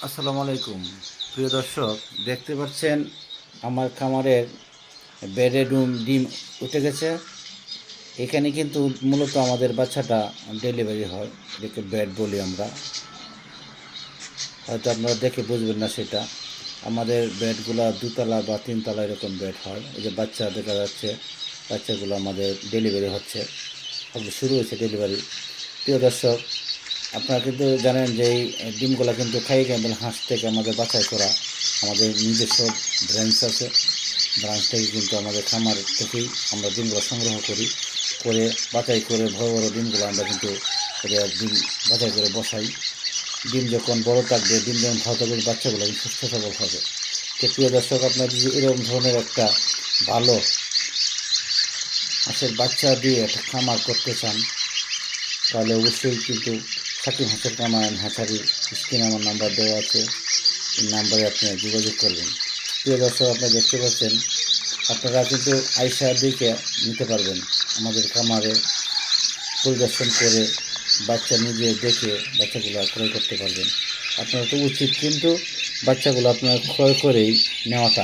আসসালামু আলাইকুম প্রিয় দর্শক, দেখতে পাচ্ছেন আমার খামারের বেডে ডিম উঠে গেছে। এখানে কিন্তু মূলত আমাদের বাচ্চাটা ডেলিভারি হয়, এটাকে বেড বলি আমরা। হয়তো আপনারা দেখে বুঝবেন না সেটা। আমাদের বেডগুলো দুতলা বা তিনতলা এরকম বেড হয়। এই যে বাচ্চা দেখা যাচ্ছে, বাচ্চাগুলো আমাদের ডেলিভারি হচ্ছে, শুরু হয়েছে ডেলিভারি। প্রিয় দর্শক, আপনারা কিন্তু জানেন যে এই ডিমগুলো কিন্তু খাই ক্যাম্বেল হাঁস থেকে আমাদের বাছাই করা। আমাদের নিজস্ব ব্রাঞ্চ আছে, ব্রাঞ্চ থেকে কিন্তু আমাদের খামার থেকেই আমরা ডিমগুলো সংগ্রহ করি, করে বাছাই করে বড় বড় ডিমগুলো আমরা কিন্তু ডিম বাছাই করে বসাই। ডিম যখন বড় থাকবে, ডিম যখন ভালো থাকবে, বাচ্চাগুলো কিন্তু সুস্থ সবল হবে। তো প্রিয় দর্শক, আপনারা যদি এরকম ধরনের একটা ভালো হাঁসের বাচ্চা দিয়ে একটা খামার করতে চান, তাহলে অবশ্যই কিন্তু সাকিব হাঁসের কামার হ্যাচারির স্ক্রিনে আমার নাম্বার দেওয়া আছে, এই নাম্বারে আপনারা যোগাযোগ করবেন। প্রিয় দর্শক, আপনারা দেখতে পাচ্ছেন, আপনারা কিন্তু আইসা দেখে নিতে পারবেন, আমাদের খামারে পরিদর্শন করে বাচ্চা নিজে দেখে বাচ্চাগুলো ক্রয় করতে পারবেন। আপনারা তো উচিত কিন্তু বাচ্চাগুলো আপনারা ক্রয় করেই নেওয়াটা।